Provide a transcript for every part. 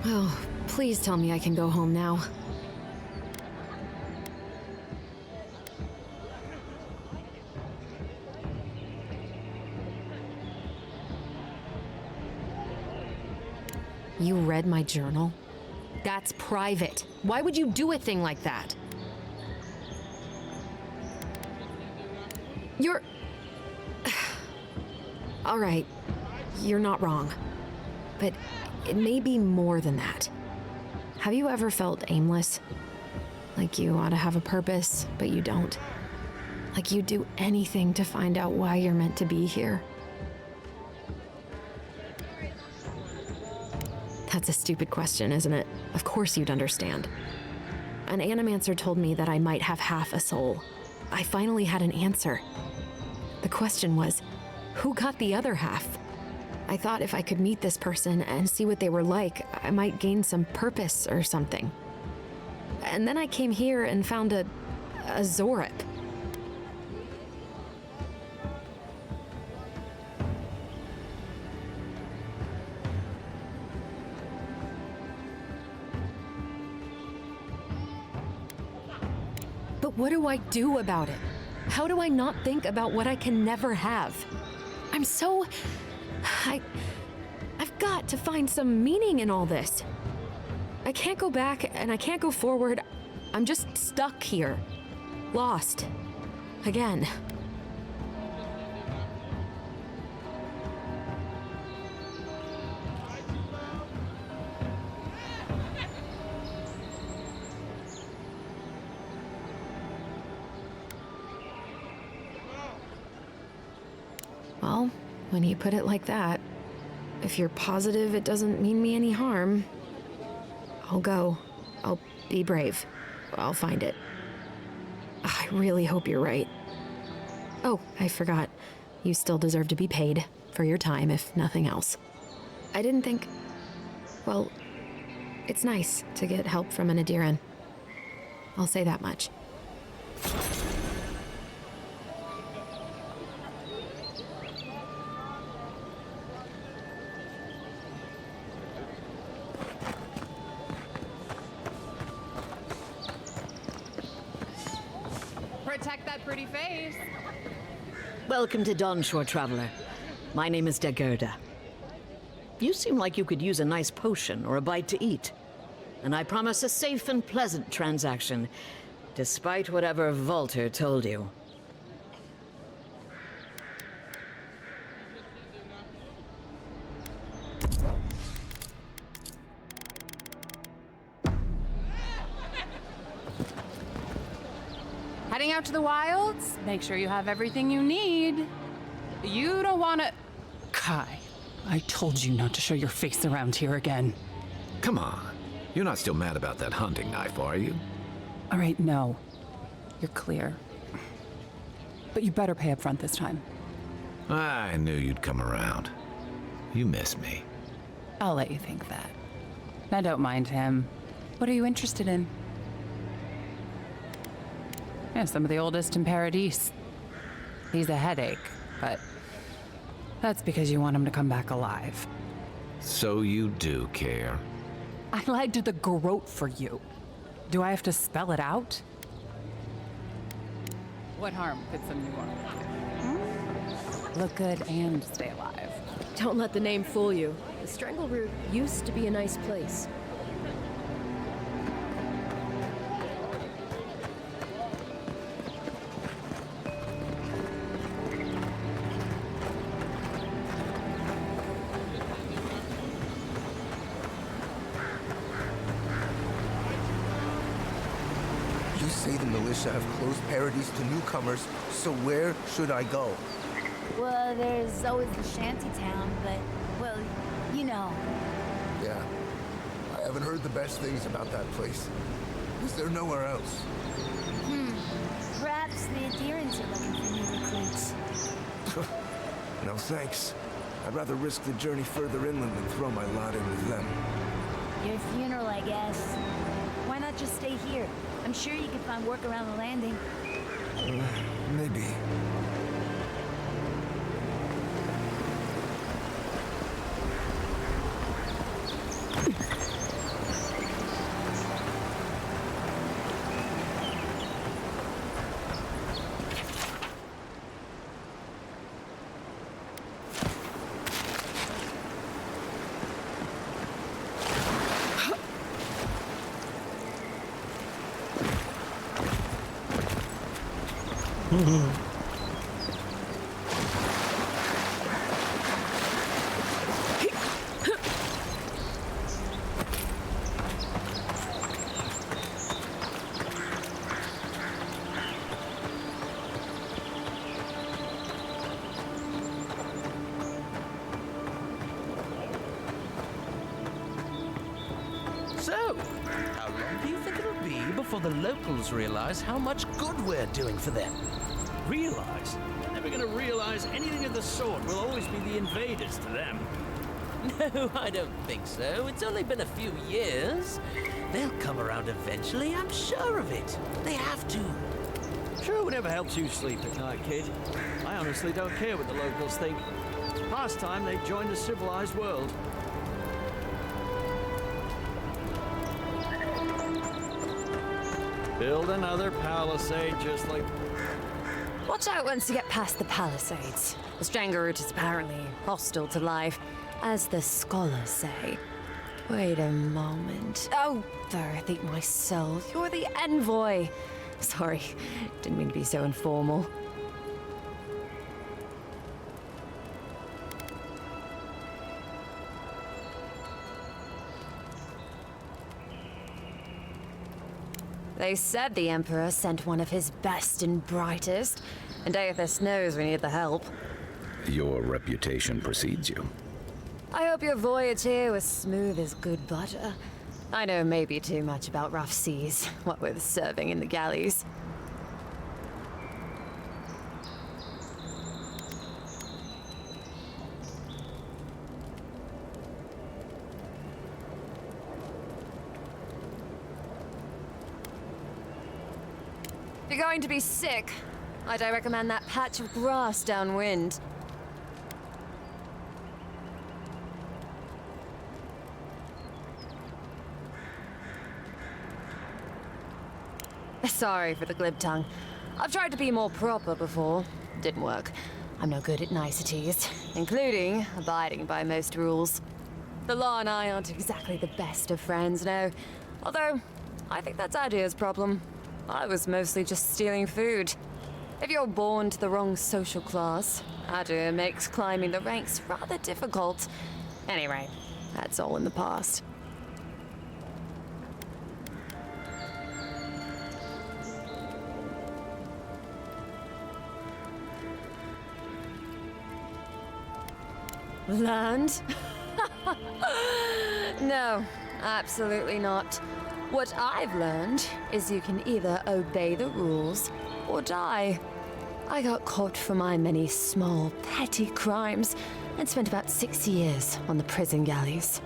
Oh, please tell me I can go home now. You read my journal? That's private. Why would you do a thing like that? You're... All right, you're not wrong. But it may be more than that. Have you ever felt aimless? Like you ought to have a purpose, but you don't? Like you'd do anything to find out why you're meant to be here? That's a stupid question, isn't it? Of course you'd understand. An animancer told me that I might have half a soul. I finally had an answer. The question was, who got the other half? I thought if I could meet this person and see what they were like, I might gain some purpose or something. And then I came here and found a Zorip. But what do I do about it? How do I not think about what I can never have? I'm so... I've got to find some meaning in all this. I can't go back and I can't go forward. I'm just stuck here. Lost. Again. Well, when you put it like that, if you're positive it doesn't mean me any harm, I'll go. I'll be brave. I'll find it. I really hope you're right. Oh, I forgot. You still deserve to be paid for your time, if nothing else. I didn't think... Well, it's nice to get help from an Adiran. I'll say that much. Protect that pretty face. Welcome to Dawnshore, Traveler. My name is Dagerda. You seem like you could use a nice potion or a bite to eat. And I promise a safe and pleasant transaction, despite whatever Volter told you. Heading out to the wilds? Make sure you have everything you need. You don't want to... Kai, I told you not to show your face around here again. Come on. You're not still mad about that hunting knife, are you? All right, no. You're clear. But you better pay up front this time. I knew you'd come around. You miss me. I'll let you think that. Now don't mind him. What are you interested in? Yeah, some of the oldest in Paradise. He's a headache, but that's because you want him to come back alive. So you do care. I lied to the Garrote for you. Do I have to spell it out? What harm could some new armor do? Look good and stay alive. Don't let the name fool you. The Strangleroot used to be a nice place. You say the militia have closed Paradise to newcomers, so where should I go? Well, there's always the shanty town, but, well, you know. Yeah, I haven't heard the best things about that place. Is there nowhere else? Perhaps the Adirans are looking for new recruits. No thanks. I'd rather risk the journey further inland than throw my lot in with them. Your funeral, I guess. Why not just stay here? I'm sure you can find work around the landing. Maybe. So, how long do you think it'll be before the locals realize how much good we're doing for them? Realize? They're never gonna realize anything of the sort. We'll always be the invaders to them. No, I don't think so. It's only been a few years. They'll come around eventually, I'm sure of it. They have to. Sure, whatever helps you sleep at night, kid. I honestly don't care what the locals think. It's past time they joined the civilized world. Build another palisade just like... Watch out once you get past the palisades. The Strangle Root is apparently hostile to life, as the scholars say. Wait a moment. Oh, Verith, eat my soul. You're the envoy. Sorry, didn't mean to be so informal. They said the Emperor sent one of his best and brightest, and Aethys knows we need the help. Your reputation precedes you. I hope your voyage here was smooth as good butter. I know maybe too much about rough seas, what with serving in the galleys. If you're going to be sick, I'd recommend that patch of grass downwind. Sorry for the glib tongue. I've tried to be more proper before. Didn't work. I'm no good at niceties, including abiding by most rules. The law and I aren't exactly the best of friends, no. Although, I think that's Adia's problem. I was mostly just stealing food. If you're born to the wrong social class, Adia makes climbing the ranks rather difficult. Anyway, that's all in the past. Land? No, absolutely not. What I've learned is you can either obey the rules or die. I got caught for my many small, petty crimes and spent about 6 years on the prison galleys.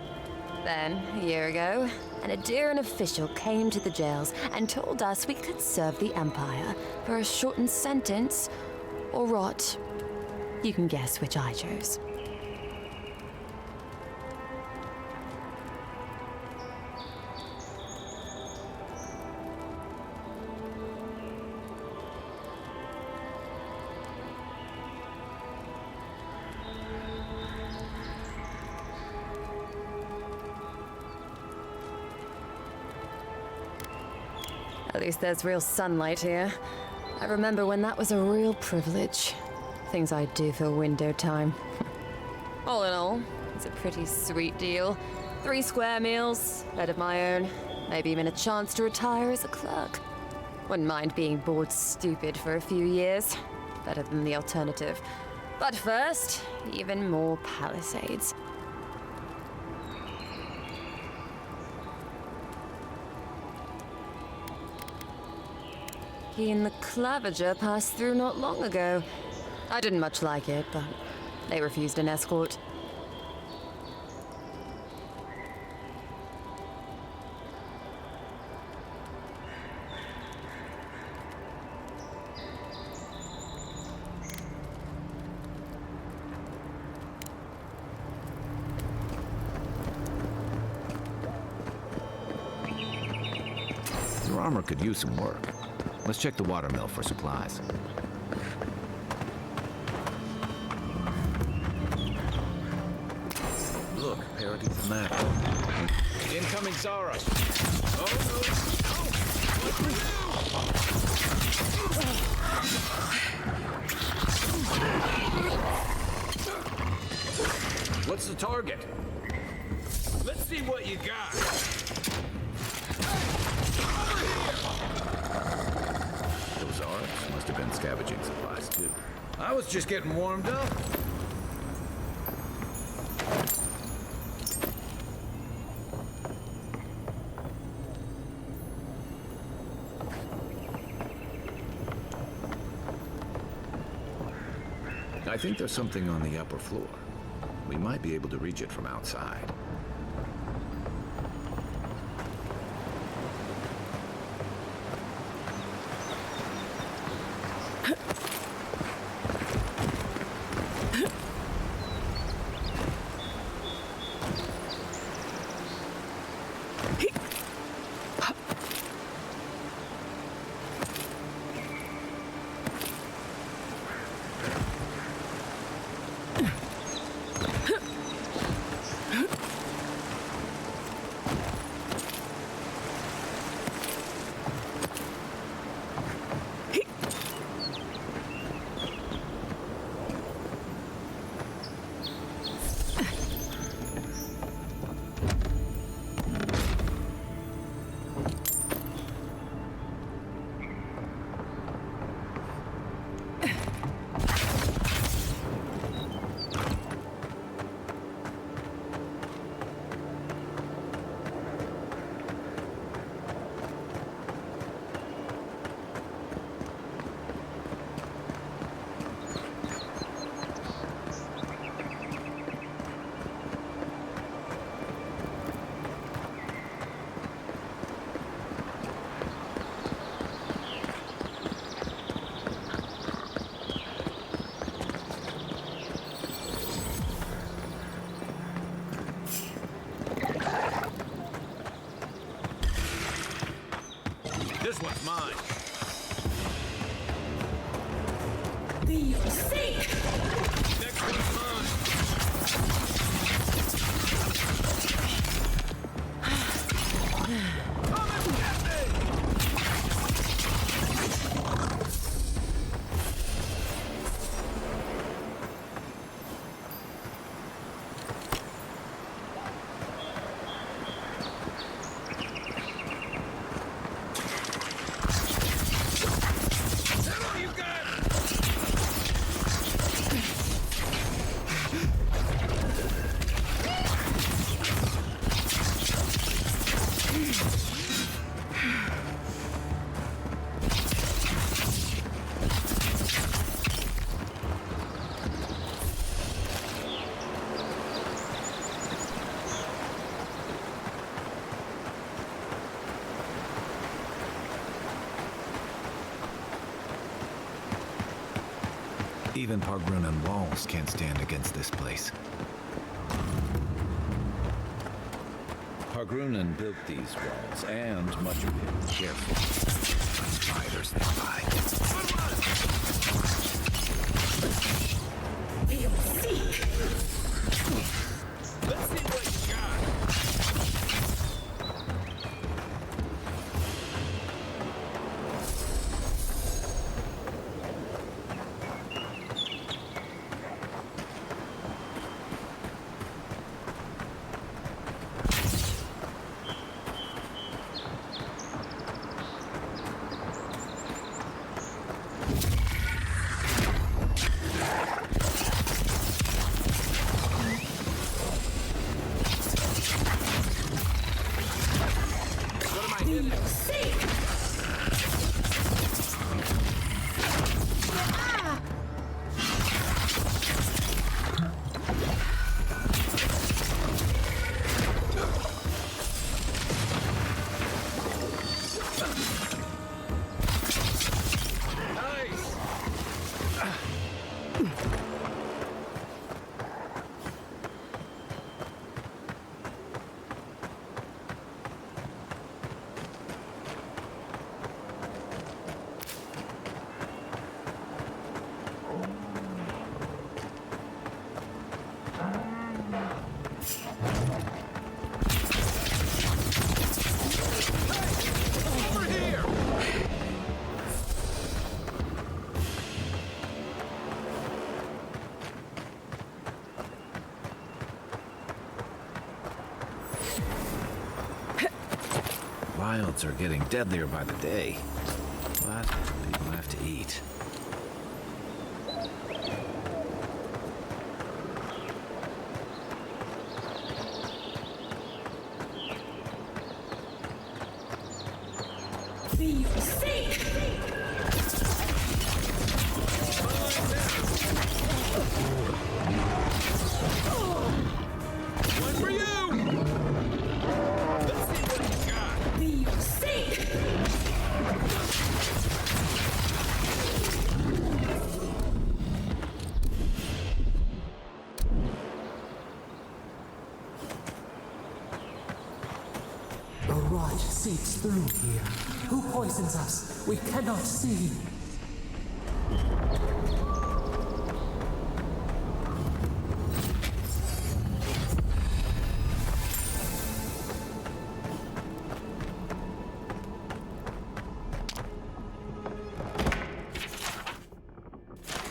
Then, a year ago, an Adiran official came to the jails and told us we could serve the Empire for a shortened sentence or rot. You can guess which I chose. At least there's real sunlight here. I remember when that was a real privilege. Things I'd do for window time. All in all, it's a pretty sweet deal. 3 square meals, bed of my own, maybe even a chance to retire as a clerk. Wouldn't mind being bored stupid for a few years. Better than the alternative. But first, even more palisades. He and the Clavager passed through not long ago. I didn't much like it, but they refused an escort. Your armor could use some work. Let's check the watermill for supplies. Look, parody the map. Incoming Zara. Oh, no. What's the target? Let's see what you got. Those arcs must have been scavenging supplies, too. I was just getting warmed up. I think there's something on the upper floor. We might be able to reach it from outside. This one's mine. Next one's mine. Come and get me! Is that all you got? Even Pargrunan walls can't stand against this place. Pargrunan built these walls, and much of it careful. Spiders nearby. Let's see what you got. wilds are getting deadlier by the day. But people have to eat. The rot seeps through here. Who poisons us? We cannot see.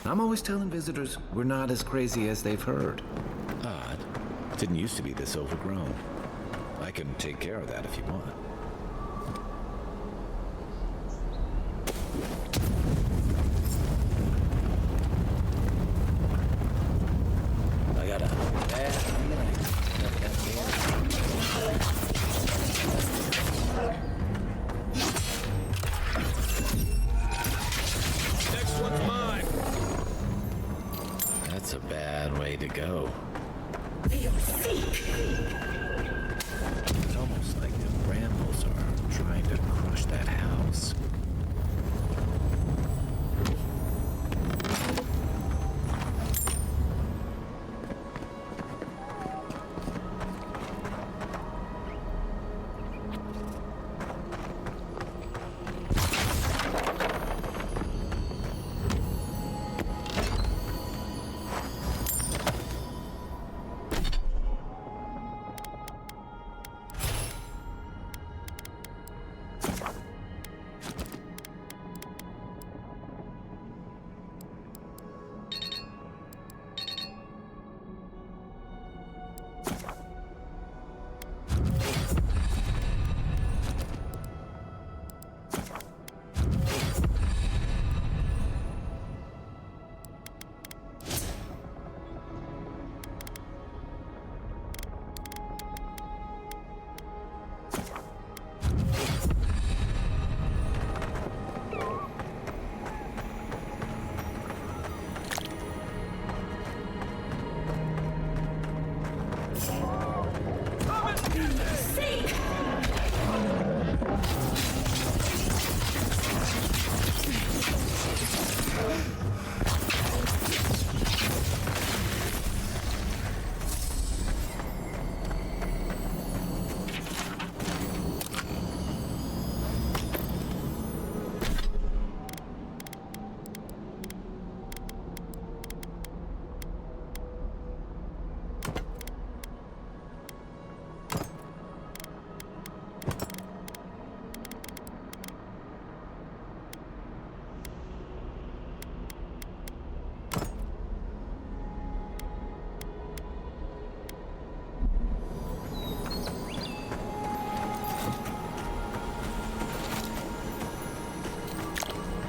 I'm always telling visitors we're not as crazy as they've heard. Odd. Didn't used to be this overgrown. I can take care of that if you want. I got a bad feeling that Next one's mine. That's a bad way to go. It's almost like the brambles are trying to crush that house.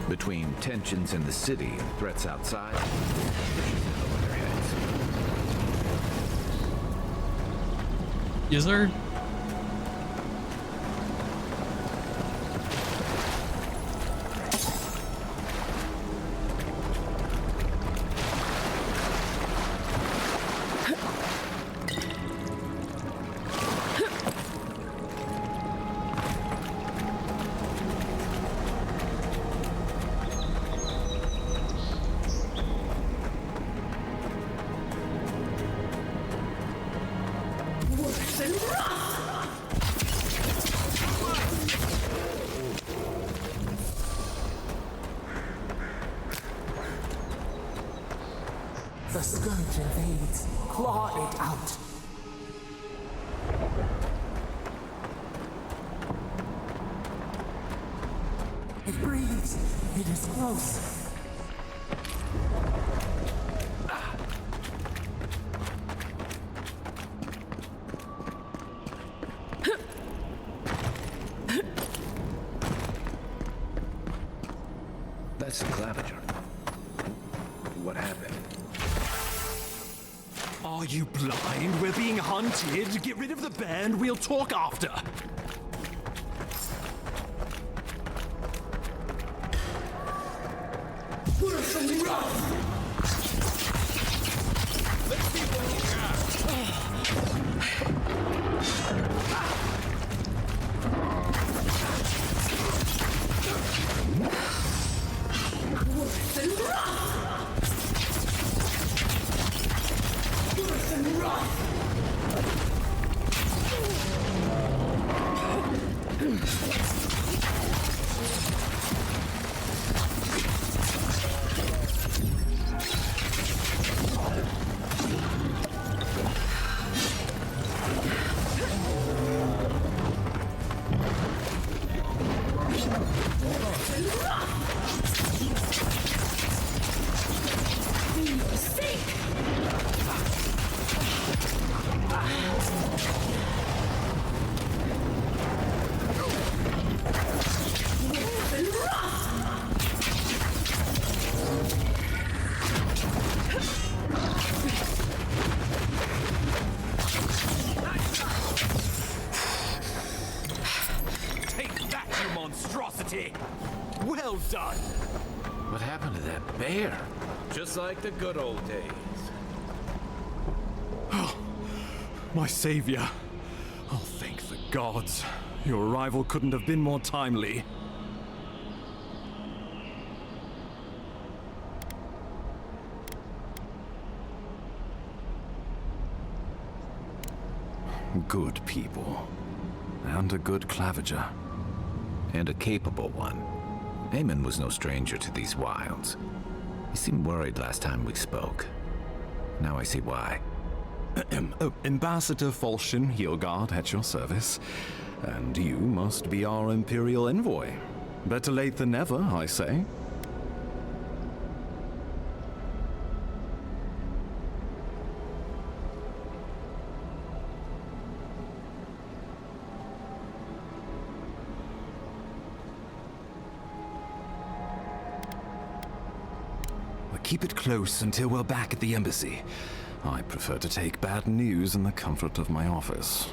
Between tensions in the city and threats outside, over their heads. Yes, sir. The scourge invades. Claw it out. It breathes. It is close. that's the claviger. What happened? Are you blind? We're being hunted. Get rid of the bear and we'll talk after. Well done! What happened to that bear? Just like the good old days. Oh, my savior. Oh, thank the gods. Your arrival couldn't have been more timely. Good people. And a good claviger. And a capable one. Eamon was no stranger to these wilds. He seemed worried last time we spoke. Now I see why. Ambassador Falchion Heelguard at your service. And you must be our Imperial envoy. Better late than never, I say. Keep it close until we're back at the embassy. I prefer to take bad news in the comfort of my office.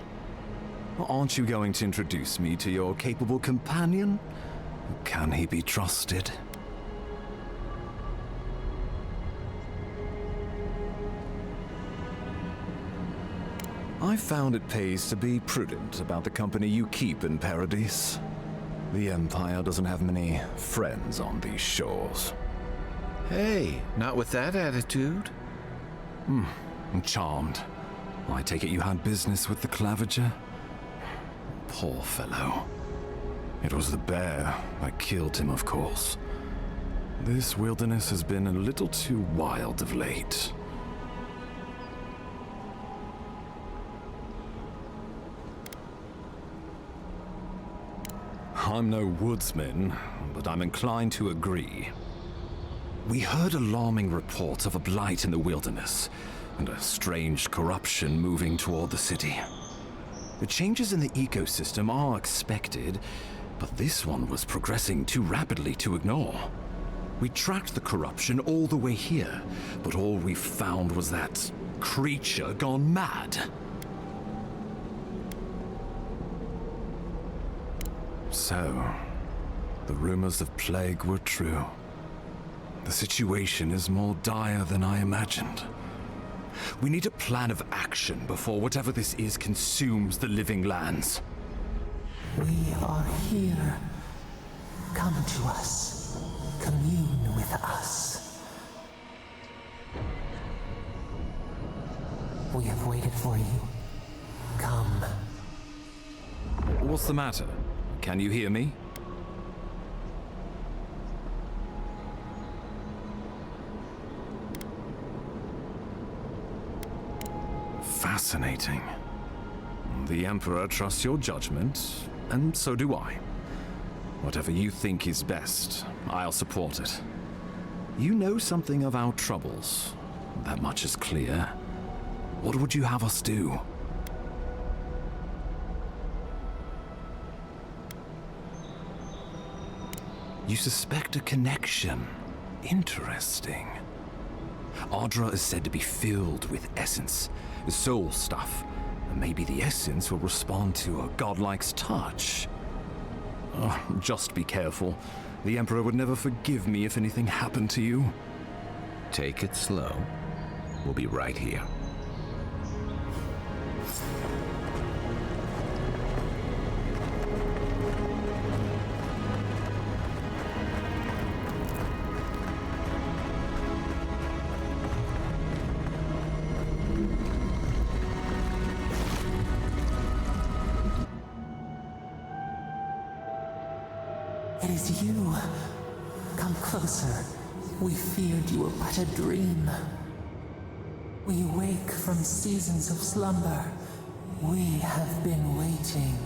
Aren't you going to introduce me to your capable companion? Can he be trusted? I found it pays to be prudent about the company you keep in Paradise. The Empire doesn't have many friends on these shores. Hey, not with that attitude. I'm charmed. I take it you had business with the claviger? Poor fellow. It was the bear that killed him, of course. This wilderness has been a little too wild of late. I'm no woodsman, but I'm inclined to agree. We heard alarming reports of a blight in the wilderness, and a strange corruption moving toward the city. The changes in the ecosystem are expected, but this one was progressing too rapidly to ignore. We tracked the corruption all the way here, but all we found was that creature gone mad. So, the rumors of plague were true. The situation is more dire than I imagined. We need a plan of action before whatever this is consumes the living lands. We are here. Come to us. Commune with us. We have waited for you. Come. What's the matter? Can you hear me? Fascinating. The Emperor trusts your judgment, and so do I. Whatever you think is best, I'll support it. You know something of our troubles. That much is clear. What would you have us do? You suspect a connection. Interesting. Ardra is said to be filled with essence, soul stuff. Maybe the essence will respond to a godlike's touch. Just be careful. The Emperor would never forgive me if anything happened to you. Take it slow. We'll be right here. It is you. Come closer. We feared you were but a dream. We wake from seasons of slumber. We have been waiting.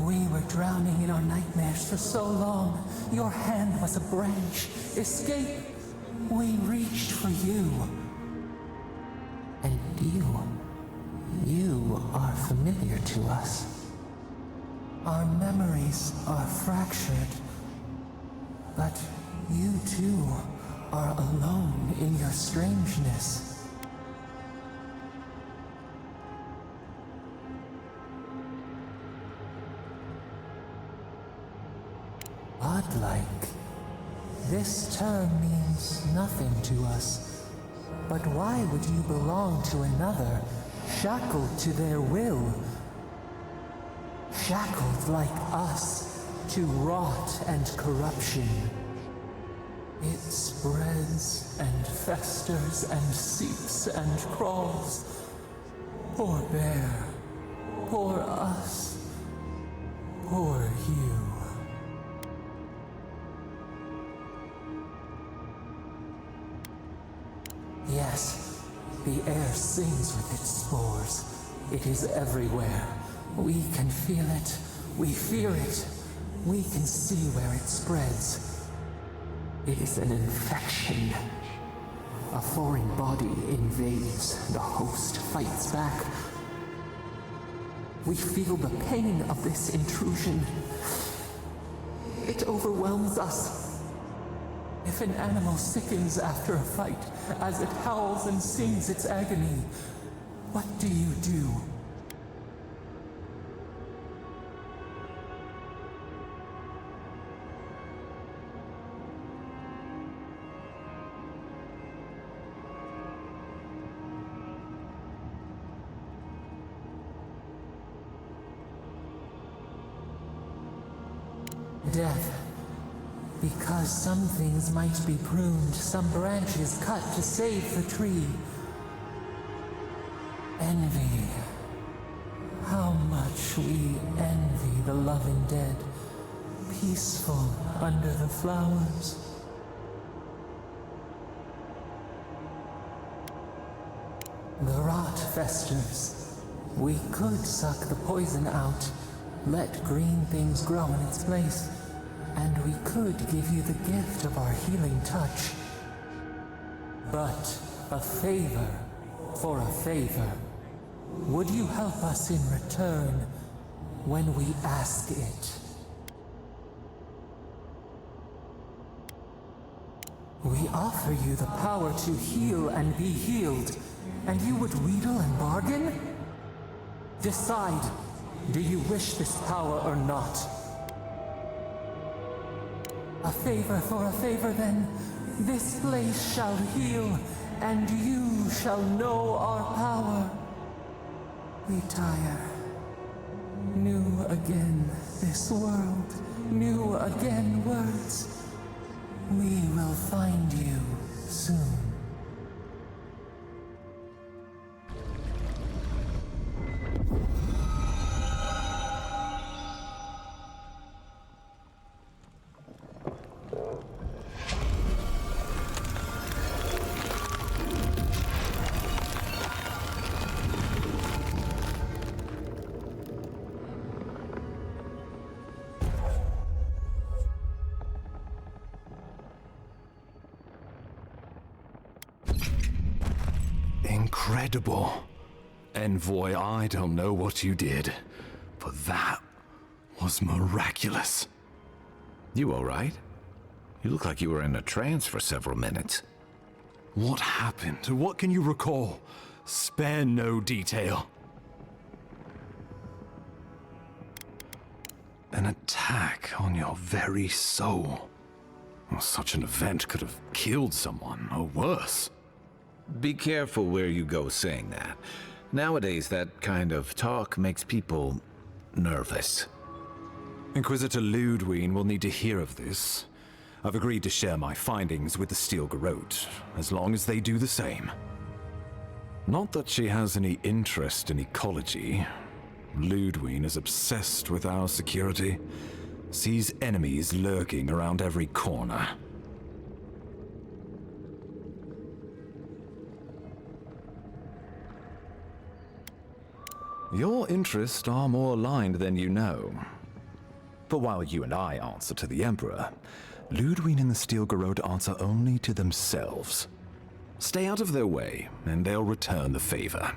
We were drowning in our nightmares for so long. Your hand was a branch. Escape! We reached for you. And you are familiar to us. Our memories are fractured, but you too are alone in your strangeness. Godlike. This term means nothing to us. But why would you belong to another, shackled to their will? Shackled like us to rot and corruption. It spreads and festers and seeps and crawls. Poor bear, poor us, poor you. Yes, the air sings with its spores. It is everywhere. We can feel it. We fear it. We can see where it spreads. It is an infection. A foreign body invades. The host fights back. We feel the pain of this intrusion. It overwhelms us. If an animal sickens after a fight, as it howls and sings its agony, what do you do? Death. Because some things might be pruned, some branches cut to save the tree. Envy. How much we envy the loving dead, peaceful under the flowers. The rot festers. We could suck the poison out, let green things grow in its place. And we could give you the gift of our healing touch. But a favor for a favor. Would you help us in return when we ask it? We offer you the power to heal and be healed, and you would wheedle and bargain? Decide, do you wish this power or not? A favor for a favor, then. This place shall heal, and you shall know our power. Retire. New again this world, new again words. We will find you soon. Incredible. Envoy, I don't know what you did, but that was miraculous. You all right? You look like you were in a trance for several minutes. What happened? What can you recall? Spare no detail. An attack on your very soul. Well, such an event could have killed someone, or worse. Be careful where you go saying that. Nowadays, that kind of talk makes people nervous. Inquisitor Ludwig will need to hear of this. I've agreed to share my findings with the Steel Garrote, as long as they do the same. Not that she has any interest in ecology. Ludwig is obsessed with our security, sees enemies lurking around every corner. Your interests are more aligned than you know. But while you and I answer to the Emperor, Ludwig and the Steel Garrote answer only to themselves. Stay out of their way, and they'll return the favor.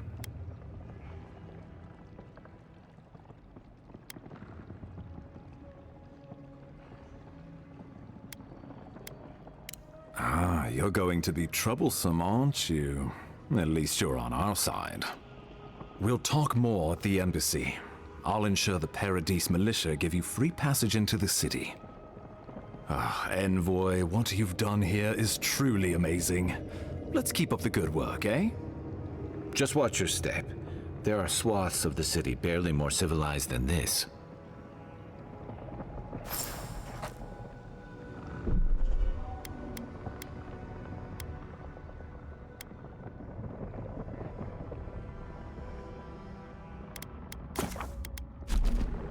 Ah, you're going to be troublesome, aren't you? At least you're on our side. We'll talk more at the embassy. I'll ensure the Paradise militia give you free passage into the city. Ah, Envoy, what you've done here is truly amazing. Let's keep up the good work, eh? Just watch your step. There are swaths of the city barely more civilized than this.